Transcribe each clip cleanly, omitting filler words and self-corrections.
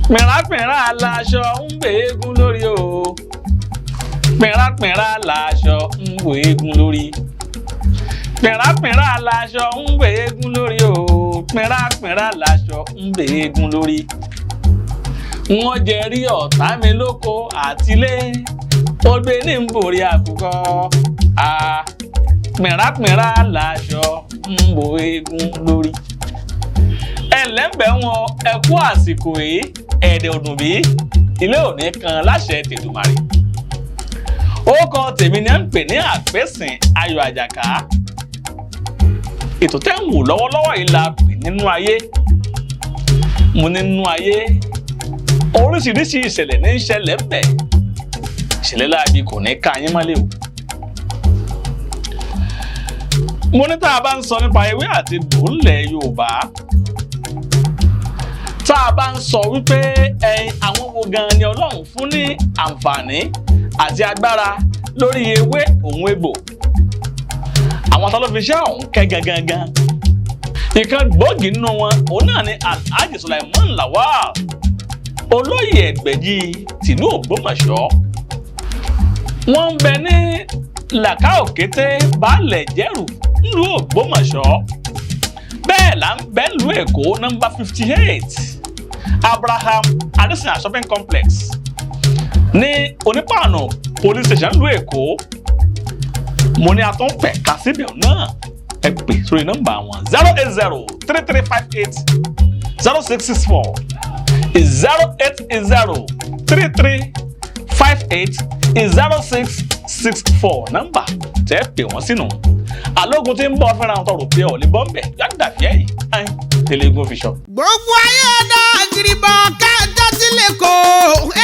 Pìnràpìnrà láṣọ ń gbé eégún lórí o. Pìnràpìnrà láṣọ ń gbé eégún lórí. Pìnràpìnrà láṣọ ń gbé eégún lórí o. Pìnràpìnrà láṣọ ń gbé eégún lórí. Wọ́n jẹ rí ọ̀tá mi lóko àtilé. Ó gbé ní borí àkùkọ. Pìnràpìnrà láṣọ ń gbé eégún lórí. Ẹlẹ́bẹ̀ wọn ẹ kú àsìkò yìí ẹ̀ẹ́dẹ̀ ọdún bí ilé òní kan láṣẹ tèdùmàrè. Orúkọ tèmi ni à ń pè ní àpèsìn Ayọ̀ Àjàká. Ètò tẹ́ ń wò lọ́wọ́lọ́wọ́ yìí la pè nínú ayé. Mo nínú ayé oríṣiríṣi ìṣẹ̀lẹ̀ ní ìṣẹ̀lẹ̀ bẹ̀. Ìṣẹ̀lẹ̀ láabi kò ní ká yín mọ́lẹ̀ o. Mo ní tá a bá ń sọ nípa ewé àti dòólẹ̀ Yorùbá. Tá a bá ń sọ wípé àwọn wo gan ni Ọlọ́run fún ní àǹfààní àti agbára lórí ewé òun egbò. Àwọn tó ló fi ṣẹ́ ọ̀hún kẹ́ gangan. Ìkan gbòógì nínú wọn òun náà ni Alhaji Suleiman Lawal, olóyè Egbeji tìlú Ogbomoso. Wọ́n ń bẹ ní Làkàòkété Baálẹ̀ Jẹ́rù nílùú Ogbomoso. Bẹ́ẹ̀ là ń bẹ nílùú Èkó nọ́mbà 58 Abraham Adesina Shopping Complex ní Onípàànù Police Station nílùú Èkó. Mo ní atún pẹ̀ka síbẹ̀ náà ẹ pè sórí nọ́mbà wọn 08033580664 08033580664 nọ́mbà tẹ́ pè wọ́n sínú. Alógun tí ń bọ̀ fẹ́ràn àwọn tọrọ pé ọ̀lẹ́ bọ́m̀bẹ̀ yàtàfí ẹ̀yìn tẹlẹ́gùn fi ṣọ. Gbogbo ayé ọ̀dà àgìrìbọ̀ kájọ sílẹ̀ kó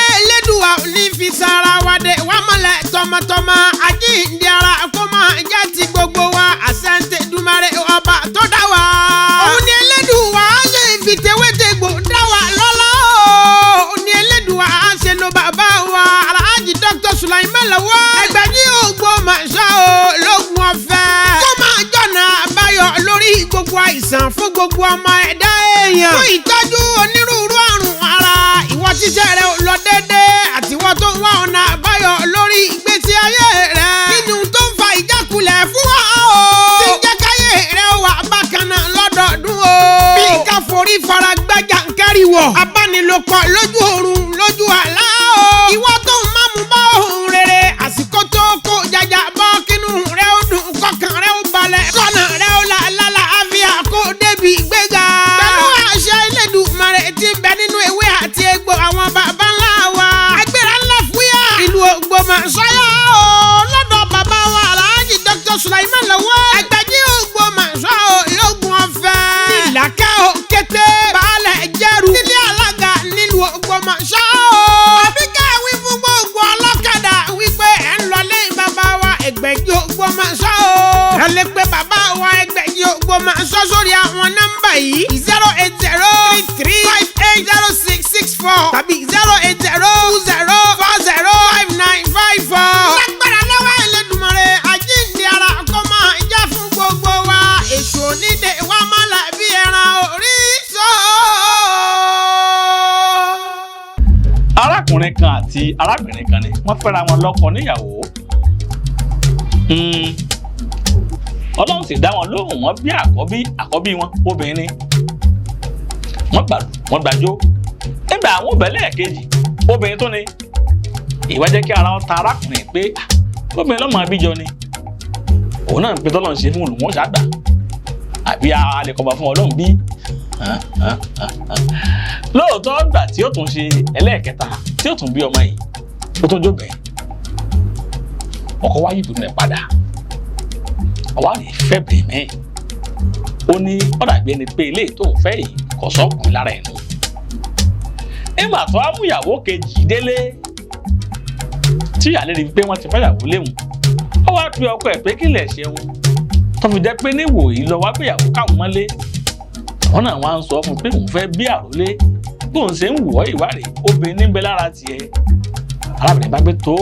Elédùà ní fi sára wa dé wà mọ́lẹ̀ tọmọtọmọ àjíǹde ara kó máa jẹ́ ti gbogbo wa àṣẹ́ǹtẹ̀ dùmarè ọba tó dá wa. Òun ni Elédùà ṣe fi tewétegbò dá wa lọ́lá o. Òun ni Elédùà ṣe lo bàbá wa Alhaji Dr. Suleiman Lawal Egbeji Ogbomoso lógun ọ̀fẹ́. Kó máa jọ̀nà àbáyọ lórí gbogbo àìsàn fún gbogbo ọmọ ẹ̀dá èèyàn. Fún ìtọ́jú onírúurú àrùn ara ìwọ tíṣẹ́ rẹ ò lọ déédéé àtiwọ́ tó ń wá ọ̀nà àbáyọ lórí ìgbésí ayé rẹ. Nínú tó ń fa ìjákulẹ̀ fún wa o. Tí ń jẹ́ káyé rẹ wà bákan náà lọ́dọọdún o. Bí ká forí fara gbájà ń káríwọ̀. Abánilòpọ̀ lójú oorun lójú àlá o. Ìwọ tó ń máàmù bá ohun rere àsìkò tó kó jàjà bọ́ kínú rẹ ó dùn kọkàn rẹ ó balẹ̀. Kọ́nà rẹ ó là lálàáfíà kó débi ìgbéga. Pẹ̀lú àṣẹ Elédùmarè tí ń bẹ nínú ewé àti egbò àwọn bàbá ńlá wa. Agbára ńlá fúyà ìlú Ogbomoso o. Lọ́dọ̀ bàbá wa Alhaji Dr. Suleiman Lawal Egbeji Ogbomoso lógun ọ̀fẹ́. Ní Làkàòkété Baálẹ̀ Jẹ́rù nílé alága nílùú Ogbomoso. Àbí káwí fún gbogbo ọlọ́kadà wípé ẹ̀ ń lọlé bàbá wa Egbeji Ogbomoso. Ẹ lè pe bàbá wa Egbeji Ogbomoso sórí àwọn nọ́mbà yìí 08033580664 tàbí 08020405954. Lágbára lọ́wọ́ Elédùmarè àjíǹde ara kó máa jẹ́ fún gbogbo wa. Èṣù onídè wa máa là bí ẹran orí sọ. Arákùnrin kan àti arábìnrin kan ni wọ́n fẹ́ra wọn lọ́kọ níyàwó. Ọlọ́run sì dá wọn lóhùn wọn bí àkọ́bí wọn obìnrin. Wọ́n gbàlù wọ́n gbàjó. Nígbà àwọn òbẹ̀lẹ̀ kejì obìnrin tó ní ìwà jẹ́ kí ara wọn ta arákùnrin pé obìnrin lọ́mọ abíjọ ni. Òun náà ń pe tọ́lọ́run ṣe fún olùwọ́n ṣàgbà àbí alẹ́kọ̀ọ́ba fún Ọlọ́run bí. Lóòótọ́ gbà tí ó tún ṣe ẹlẹ́ẹ̀kẹta tí ó tún bí ọmọ yìí ó tún jóbẹ̀. Ọkọ wáyé ìbùnú rẹ̀ padà. Ọwọ́ rẹ̀ fẹ́ bẹ̀rẹ̀ mẹ́rin. Ó ní ọ̀dà bí ẹni pé ilé tó ń fẹ́ yìí kò sọ́kùnrin lára ẹ̀nu. Nígbà tó á mú ìyàwó kejì délé tí ìyàlẹ́ rí pé wọ́n ti fẹ́yàwó léwu. Ó wá pe ọkọ ẹ̀ pé kí lẹ̀ ṣeun. Tó fi jẹ́ pé níwò yìí lọ wá gbéyàwó káwọn mọ́lé. Àwọn náà wá ń sọ fún pé òun fẹ́ bí àrólé. Bóun ṣe ń wọ̀ ìwárè obìnrin níbẹ̀ lára tiẹ̀. Arábìnrin bá gbé tóó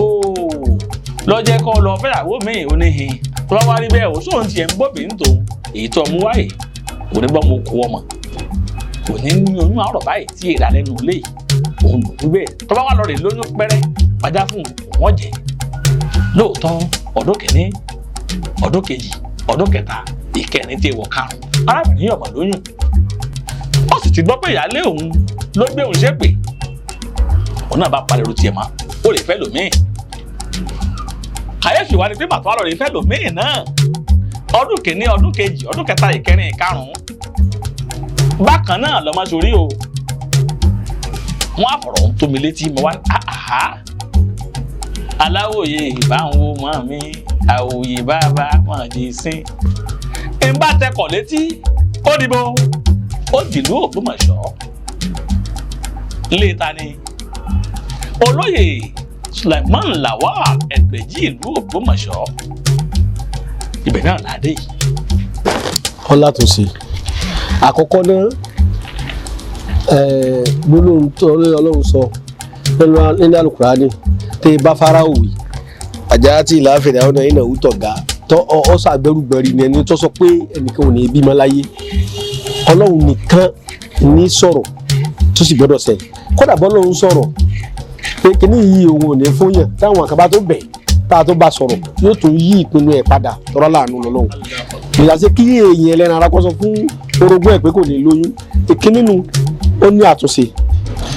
lọ́jẹ́ kọ́ lọ fẹ́yàwó míì oníhin. Tó bá wá rí bẹ́ẹ̀ òṣòwò ti ẹ̀ ń gbóbìn tòun èyí tó mú wáyé kò ní gbọ́ mo kó ọmọ kò ní ní oyún àárọ̀ báyìí tí èdè alẹ́ nù lé yìí òun gbé tó bá wà lọ rè lóyún pẹ́rẹ́ pàjá fún wọn jẹ lóòótọ́ ọdún kìíní ọdún kejì ọdún kẹta ìkẹrin tí wọ karùn-ún arábìnrin yọmọ lóyún ó sì ti gbọ́ pé ìyáálé òun ló gbé òun ṣépè òun náà bá palẹ̀ ro tiẹ̀ mọ́ ó lè fẹ́ lòmíì kàyéfì wá ni pé màtó àlọ́ rè fẹ́ lòmíì náà ọdún kìíní ọdún kejì ọdún kẹta ìkẹrin ìkarùn-ún bákan náà lọ́mọ sórí o wọ́n á fọ̀rọ̀ ń tó mi létí mo wá àhá aláwòye ìbáwo mọ́ mi àwòye bàbá mọ́ di sí ń bá tẹkọ̀ létí ó dìbò ó dìlú Ògbómọ̀ṣọ́ ilé ta ni olóyè Suleiman Lawal Egbeji ìlú Ògbómọ̀ṣọ́ ibẹ̀ náà ládé yìí. ọlá tó ṣe àkọ́kọ́ náà gbólóhùn tó Ọlọ́run sọ nínú Al-Qur'ani tẹ bá Fáráò wí àjà tí ìlà fèrè àwọn ẹ̀yìn náà ń tọ̀gá tó ọ̀sà àgbẹ̀rùgbẹ̀rì ni ẹni tó sọ pé ẹnìkan ò ní bímọ láyé Ọlọ́run nìkan ní sọ̀rọ̀ tó sì gbọ́dọ̀ ṣẹ kódà bọ́lọ́run sọ̀rọ̀ pé kíní yìí òun ò ní fún yàn táwọn àkàbà tó bẹ̀ tá a tó bá sọ̀rọ̀ yóò tún yí ìpinnu ẹ̀ padà tọ́rọ́ láàánú lọ́lọ́run ìyàsẹ́ kí èèyàn ẹlẹ́ran ara kọ́ sọ fún orogún ẹ̀ pé kò ní lóyún ìkíní nu ó ní àtúnṣe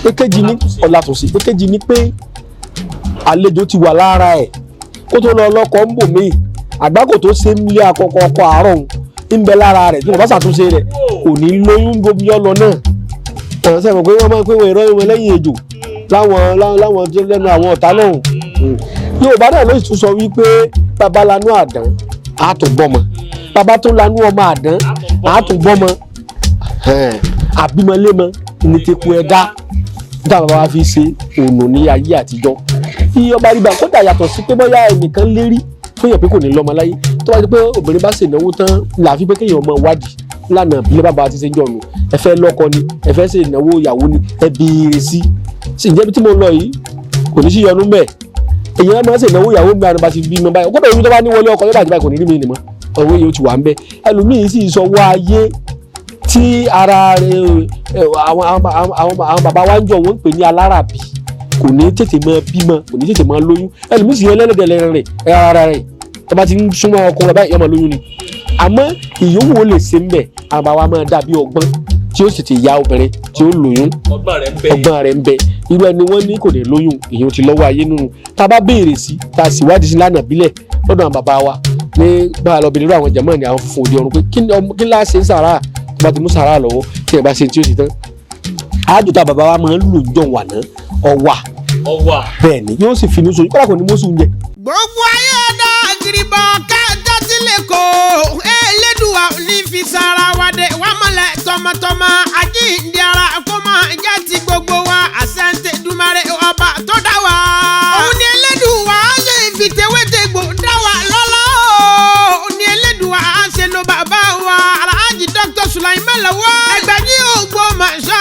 èkejì ní ọ̀làtúnṣe èkejì ní pé àlejò ti wà lára ẹ̀ kó tó lọ lọ́kọ̀ ń bò míì àgbákò tó ṣe ń lé àkọ́kọ́ ọkọ̀ àárọ̀ ń bẹ lára rẹ̀ tí wọ́n bá ṣàtúnṣe rẹ̀ kò ní lóyún gbóbi ọlọ náà àwọn sẹ́wọ̀n pé wọ́n máa ń pé wọ́n ìrọ́ ìwọ̀n lẹ́yìn ejò láwọn tó lẹ́nu àwọn ọ̀tá náà Yorùbá náà ló tún sọ wípé bàbá lanú àdán á tún gbọ́mọ bàbá tó lanú ọmọ àdán á tún gbọ́mọ àbímọlémọ ní teku ẹ̀dá níta bàbá wa fi ṣe ònà ní ayé àtijọ́ iye ọba rí bá kódà yàtọ̀ sí pé bóyá ẹnìkan lérí fún yàn pé kò ní lọ́mọ láyé tó wáyé pé obìnrin bá ṣe ìnáwó tán làáfi pé kéèyàn ọmọ wádìí lánàá bí bàbá ti ṣe ń jọ̀nù ẹ fẹ́ lọ́kọ ni ẹ fẹ́ ṣe ìnáwó ìyàwó ni ẹ béèrè sí ǹjẹ́ bí tí mo lọ yìí kò ní sí yọnu mbẹ́ èyàn máa ń ṣe ìnáwó ìyàwó mi àrùn bá ti bí mi báyìí kódà ìwé tó bá ní wọlé ọkọ yóò bàjẹ́ báyìí kò ní rí mi nìmọ̀ owó yìí ó ti wà ń bẹ ẹlòmíín sì sọ wọ ayé tí ara rẹ̀ àwọn bàbá wa ń jọ wọ́n ń pè ní alárabì kò ní tètè máa bímọ kò ní tètè máa lóyún ẹlòmíín sì yẹn lẹ́lẹ́dẹ̀ lẹ́rìn rẹ̀ ara rẹ̀ tó bá ti ń súnmọ́ ọkọ rẹ̀ báyìí yóò máa lóyún ni àmọ́ ìyówó lè ṣe ń bẹ̀ àwọn bàbá wa máa dàbí ọgbọ́n tí ó sì ti ya obìnrin tí ó lóyún ọgbọ́n rẹ̀ ń bẹ irú ẹni wọ́n ní kò ní lóyún èyí ti lọ́wọ́ ayé nínú tá a bá béèrè sí tá a sì wádìí sí lánàá bílẹ̀ lọ́dọ̀ àwọn bàbá wa ní bá a lọ bèrè lọ́wọ́ àwọn jàmáà ní àwọn funfun òde ọ̀run pé kí lá ṣe ń sàrà tó bá ti mú sàrà lọ́wọ́ tí ẹ bá ṣe tí ó sì tán àádùn tá bàbá wa máa ń lò jọ wà ná ọwà bẹ́ẹ̀ ni yóò sì finú sóyún kọ́lá kò ní mọ́sùn jẹ. gbogbo ayé ọ̀dà àgìrìbọ̀ kájọ́ sílẹ̀ kó Elédùà ní fi sára wa dé wà mọ́lẹ̀ tọmọtọmọ àjíǹde ara kó máa jẹ́ ti gbogbo wa àṣẹ́ǹtẹ̀ dùmarè ọba tó dá wa. òun ni Elédùà ṣe fi tewétegbò dá wa lọ́lá òun ni Elédùà ṣe lo bàbá wa Alhaji Dr. Suleiman Lawal Egbeji Ogbomoso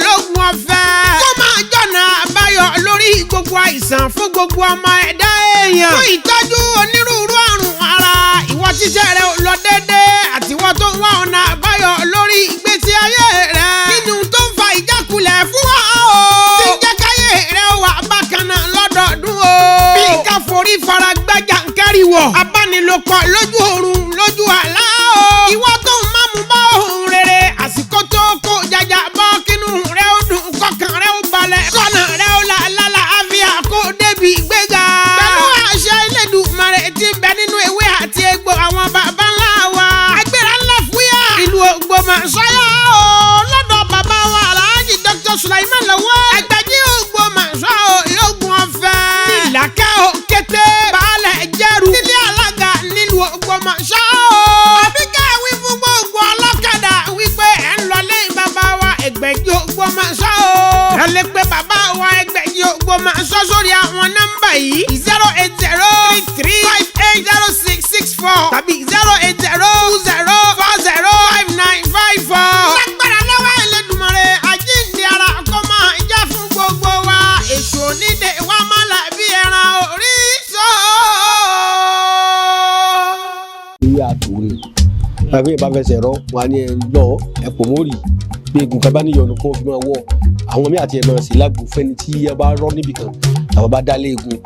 lógun ọ̀fẹ́ kó máa jọ̀nà àbáyọ lórí gbogbo àìsàn fún gbogbo ọmọ ẹ̀dá èèyàn fún ìtọ́jú onírúurú àrùn ara ìwọ tíṣẹ́ rẹ ò lọ déédéé àtiwọ́ tó ń wá ọ̀nà àbáyọ lórí ìgbésí ayé rẹ nínú tó ń fa ìjákulẹ̀ fún wa o tí ń jẹ́ káyé rẹ wà bákan náà lọ́dọọdún o bí ká forí fara gbájà ń káríwọ̀ abánilòpọ̀ lójú oorun lójú àlá o ìwọ tó ń mámú bá ohun rere àsìkò tó kó jaja bọ́ kínú rẹ ó dùn kọkàn rẹ ó balẹ̀ kọ́nà rẹ ó là lálà àfíà kó débi gbéga pẹ̀lú àṣẹ Elédùmarè tí ń bẹ nínú ewé àti egbò àwọn bàbá ńlá wa agbára ńlá fúyà ìlú Ògbómọ̀ṣọ́ o lọ́dọ̀ bàbá wa Alhaji Dr. Suleiman Lawal Egbeji Ogbomoso lógun ọ̀fẹ́ ìlàkẹ́ òkété baálẹ̀ jẹ́rù nílé alága nílùú Ògbómọ̀ṣọ́ àbíká wí fún gbogbo ọlọ́kadà wípé ẹ̀ ń lọlé bàbá wa Egbeji Ogbomoso ẹ lè pe bàbá wa Egbeji Ogbomoso sórí àwọn nọ́mbà yìí 08033580664 tàbí 08020405954. lágbára lọ́wọ́ Elédùmarè àjíǹde ara kó máa jẹ́ fún gbogbo wa èṣù onídé wa máa là bí ẹran orí sọ. ìyá àtòwé àbí ìbá fẹsẹ̀ rọ wà ní ẹ lọ ẹ̀pọ̀ mórì bí egun kan bá níyọnu kó fi máa wọ̀ àwọn míì àti ẹ̀ máa ṣe lágbo fẹ́ni tí ẹ bá rọ́ níbì kan àwọn bá dálé egun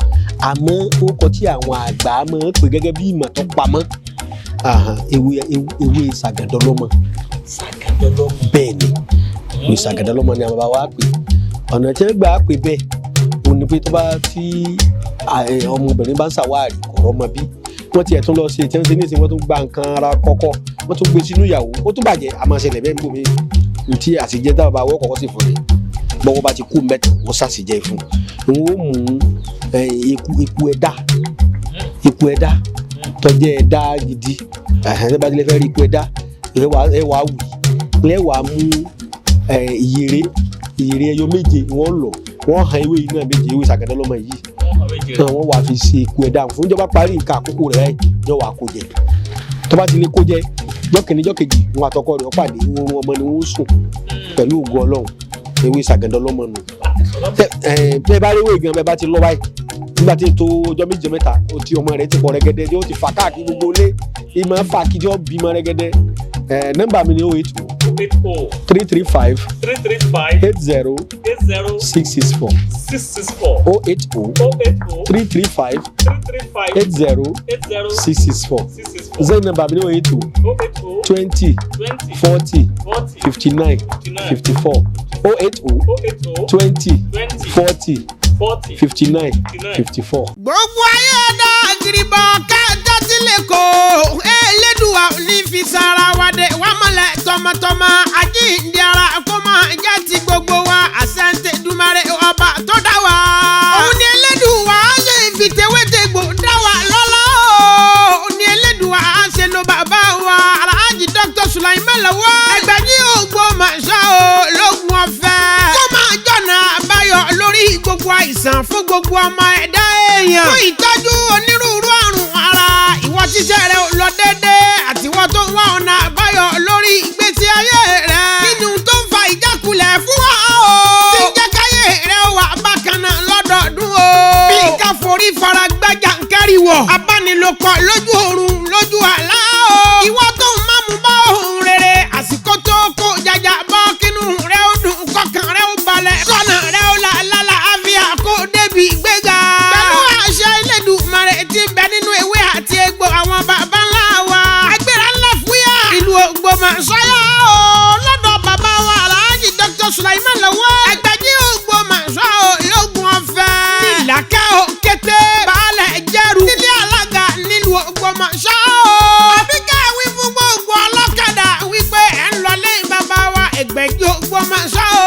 àmọ́ ó kọ tí àwọn àgbà máa ń pè gẹ́gẹ́ bí ìmọ̀ tó pamọ́ ewé ṣàgàdọ́lọ́mọ bẹ́ẹ̀ ni ewé ṣàgàdọ́lọ́mọ ni àwọn bàbá wa pè ọ̀nà tí wọ́n gbà á pè bẹ́ẹ̀ òun ni pé tó bá tí ọmọbìnrin bá ń ṣàwárí kọ̀rọ̀ ọmọ bí wọ́n tiẹ̀ tún lọ ṣe tí wọ́n ṣe ní ìsìn wọ́n tún gba nǹkan ara kọ́kọ́ wọ́n tún gbé sínú ìyàwó ó tún bàjẹ́ àmọ́ ṣẹlẹ̀ bẹ́ẹ̀ ń bò mí ntí àṣejẹ́ dábàá wọ́n kọ́kọ́ sì fún mi bọ́wọ́ bá ti kú mẹ́ta wọ́n ṣàṣejẹ́ fún un ó mú eku ẹ̀dá tọ́jẹ́ ẹ̀dá gidi ẹ̀ bá tilẹ̀ fẹ́ rí eku ẹ̀dá ẹ̀ wá wù ẹ̀ wá mú ìyèrè ẹyọ méje wọ́n lọ wọ́n han ewé yìí náà méje ewé ṣàgàdọ́lọ́mọ yìí wọ́n wá fi ṣe eku ẹ̀dá fún ìjọba parí nǹkan àkókò rẹ̀ yọ wá kó jẹ tó bá ti lè kó jẹ jọ́kìnní jọ́kejì wọn àtọkọ rẹ̀ pàdé oorun ọmọ ni wọ́n sùn pẹ̀lú ògo Ọlọ́run ewé ṣàgàdọ́lọ́mọ nù bẹ́ẹ̀ bá rí ewé gan bẹ́ẹ̀ bá ti lọ báyìí nígbà tí tó ọjọ́ méje mẹ́ta ó ti ọmọ rẹ̀ ti pọ̀ rẹ́gẹ́dẹ́ yóò ti fà káàkiri gbogbo ilé ìmọ̀ fà kí jọ́ bímọ rẹ́gẹ́dẹ́ nọ́mbà mi ni 335 80 664 335 80 664 zero nọ́mbà mi ni 20 40 59 54 20 40 59 54. gbogbo ayé ọ̀dà àgìrìbọ̀ kájọ́ sílẹ̀ kó Elédùà ní fi sára wa dé wà mọ́lẹ̀ tọmọtọmọ àjíǹde ara kó máa jẹ́ ti gbogbo wa àṣẹ́ǹtẹ̀ dùmarè ọba tó dá wa. òun ni Elédùà ṣe ìfìtẹ́wẹ́tẹ́gbò dá wa lọ́lá òun ni Elédùà ṣe lo bàbá wa Alhaji Dr. Suleiman Lawal Egbeji Ogbomoso lógun ọ̀fẹ́ kó máa jọ̀nà àbáyọ lórí gbogbo àìsàn fún gbogbo ọmọ ẹ̀dá èèyàn. fún ìtọ́jú onírúurú àrùn ara ìwọ tíṣẹ́ rẹ ò lọ déédéé àtiwọ́ tó ń wá ọ̀nà àbáyọ lórí ìgbésí ayé rẹ. nínú tó ń fa ìjákulẹ̀ fún wa o. tí ń jẹ́ káyé rẹ wà bákan náà lọ́dọọdún o. bí ká forí fara gbájà ń kárí wọ̀. abánilòpọ̀ lójú oorun lójú àlá o. ìwọ tó ń mámú bá ohun rere àsìkò tó kó jaja bọ́ kínú rẹ ó dùn kọkàn rẹ ó balẹ̀ kọ́nà rẹ ó lálá àfíà kó débi gbéga. pẹ̀lú àṣẹ Elédùmarè tí ń bẹ nínú ewé àti egbò àwọn baba ńlá wa. agbára ńlá fúyà ìlú Ogbomoso o lọ́dọ̀ bàbá wa Alhaji Dr. Suleiman Lawal Egbeji Ogbomoso lógun ọ̀fẹ́. ìlàkẹ́ ò kété baálẹ̀ jẹ́rù nílé alága nílùú Ogbomoso o. àbíkẹ́ wí fún gbogbo ọlọ́kadà wípé ẹ̀ ń lọlé bàbá wa Egbeji Ogbomoso o.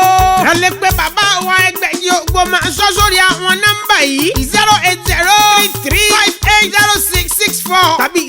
ẹ lè pe bàbá wa Egbeji Ogbomoso sórí àwọn nọ́mbà yìí 08033580664 tàbí